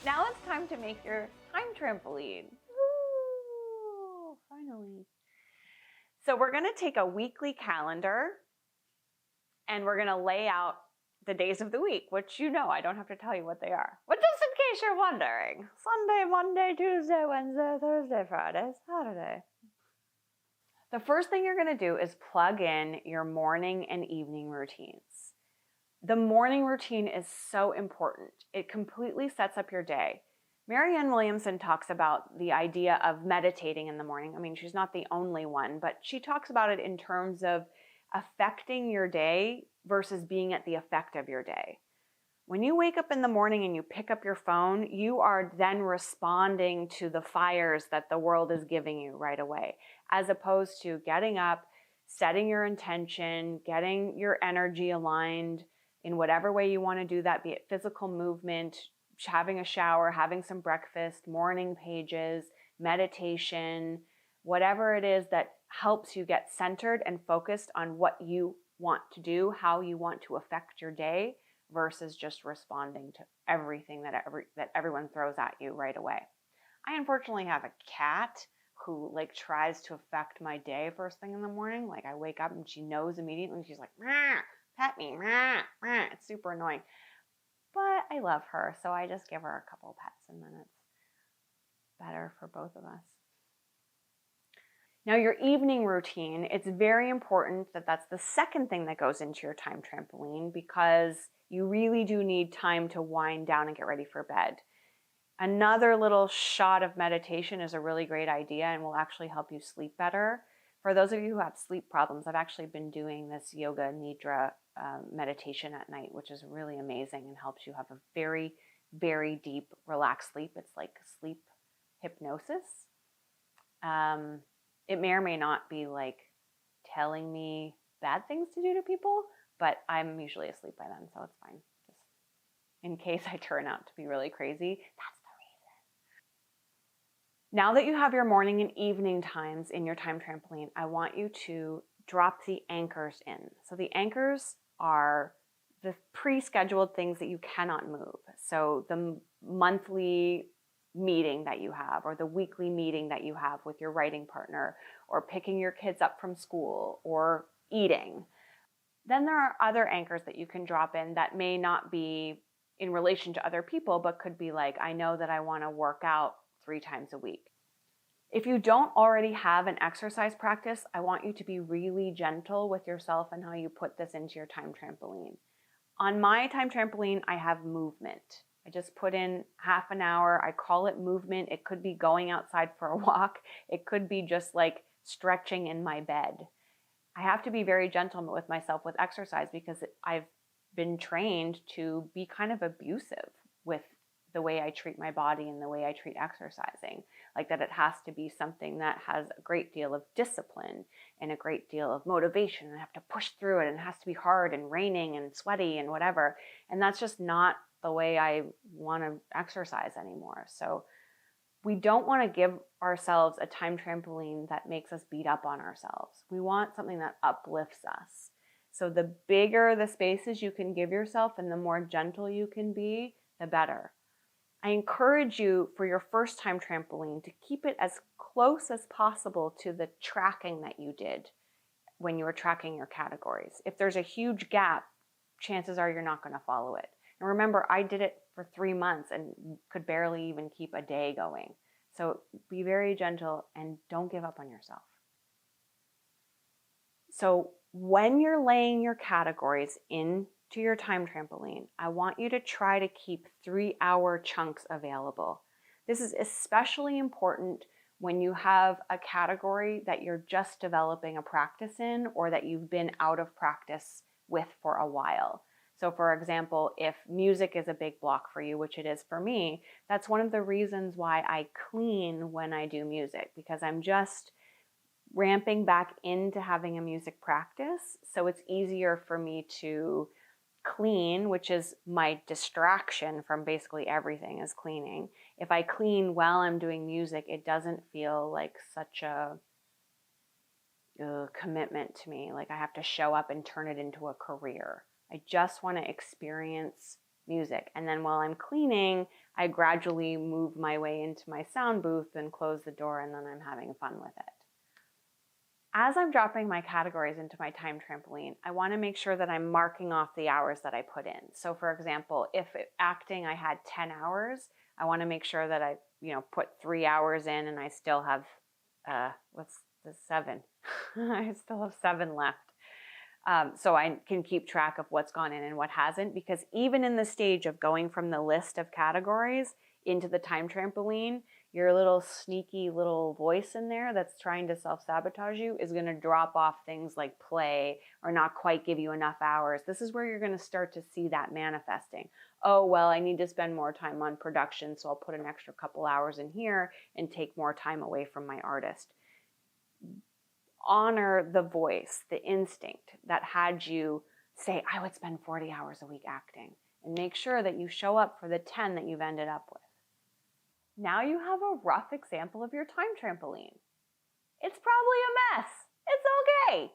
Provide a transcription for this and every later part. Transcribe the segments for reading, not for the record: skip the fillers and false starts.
Now it's time to make your time trampoline. Woo, finally. So we're going to take a weekly calendar and we're going to lay out the days of the week, which you know I don't have to tell you what they are. But just in case you're wondering, Sunday, Monday, Tuesday, Wednesday, Thursday, Friday, Saturday. The first thing you're going to do is plug in your morning and evening routines. The morning routine is so important. It completely sets up your day. Marianne Williamson talks about the idea of meditating in the morning. I mean, she's not the only one, but she talks about it in terms of affecting your day versus being at the effect of your day. When you wake up in the morning and you pick up your phone, you are then responding to the fires that the world is giving you right away, as opposed to getting up, setting your intention, getting your energy aligned in whatever way you want to do that, be it physical movement, having a shower, having some breakfast, morning pages, meditation, whatever it is that helps you get centered and focused on what you want to do, how you want to affect your day, versus just responding to everything that everyone throws at you right away. I unfortunately have a cat who tries to affect my day first thing in the morning. Like I wake up and she knows immediately and she's like, "Rah, pet me, rah, rah." It's super annoying. But I love her, so I just give her a couple pets and then it's better for both of us. Now your evening routine, it's very important that that's the second thing that goes into your time trampoline because you really do need time to wind down and get ready for bed. Another little shot of meditation is a really great idea and will actually help you sleep better. For those of you who have sleep problems, I've actually been doing this yoga nidra meditation at night, which is really amazing and helps you have a very, very deep, relaxed sleep. It's like sleep hypnosis. It may or may not be telling me bad things to do to people, but I'm usually asleep by then, so it's fine. Just in case I turn out to be really crazy, that's the reason. Now that you have your morning and evening times in your time trampoline, I want you to drop the anchors in. So the anchors are the pre-scheduled things that you cannot move. So the monthly meeting that you have, or the weekly meeting that you have with your writing partner, or picking your kids up from school, or eating. Then there are other anchors that you can drop in that may not be in relation to other people, but could be like, I know that I want to work out 3 times a week. If you don't already have an exercise practice, I want you to be really gentle with yourself and how you put this into your time trampoline. On my time trampoline, I have movement. I just put in half an hour. I call it movement. It could be going outside for a walk. It could be just stretching in my bed. I have to be very gentle with myself with exercise because I've been trained to be kind of abusive with the way I treat my body and the way I treat exercising. Like that it has to be something that has a great deal of discipline and a great deal of motivation, and I have to push through it, and it has to be hard and raining and sweaty and whatever. And that's just not the way I want to exercise anymore. So we don't want to give ourselves a time trampoline that makes us beat up on ourselves. We want something that uplifts us. So the bigger the spaces you can give yourself and the more gentle you can be, the better. I encourage you for your first time trampoline to keep it as close as possible to the tracking that you did when you were tracking your categories. If there's a huge gap, chances are you're not going to follow it. And remember, I did it for 3 months and could barely even keep a day going. So be very gentle and don't give up on yourself. So when you're laying your categories into your time trampoline, I want you to try to keep 3-hour chunks available. This is especially important when you have a category that you're just developing a practice in, or that you've been out of practice with for a while. So for example, if music is a big block for you, which it is for me, that's one of the reasons why I clean when I do music, because I'm just ramping back into having a music practice. So it's easier for me to clean, which is my distraction from basically everything is cleaning. If I clean while I'm doing music, it doesn't feel like such a commitment to me. Like I have to show up and turn it into a career. I just want to experience music. And then while I'm cleaning, I gradually move my way into my sound booth and close the door, and then I'm having fun with it. As I'm dropping my categories into my time trampoline, I want to make sure that I'm marking off the hours that I put in. So for example, if acting I had 10 hours, I want to make sure that I, put 3 hours in and I still have, what's the 7? I still have 7 left. So I can keep track of what's gone in and what hasn't, because even in the stage of going from the list of categories into the time trampoline, your little sneaky little voice in there that's trying to self-sabotage you is going to drop off things like play or not quite give you enough hours. This is where you're going to start to see that manifesting. Oh, well, I need to spend more time on production, so I'll put an extra couple hours in here and take more time away from my artist. Honor the voice, the instinct that had you say, I would spend 40 hours a week acting, and make sure that you show up for the 10 that you've ended up with. Now you have a rough example of your time trampoline. It's probably a mess. It's okay.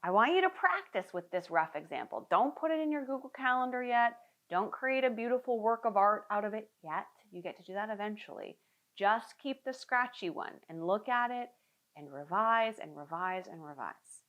I want you to practice with this rough example. Don't put it in your Google Calendar yet. Don't create a beautiful work of art out of it yet. You get to do that eventually. Just keep the scratchy one and look at it and revise and revise and revise.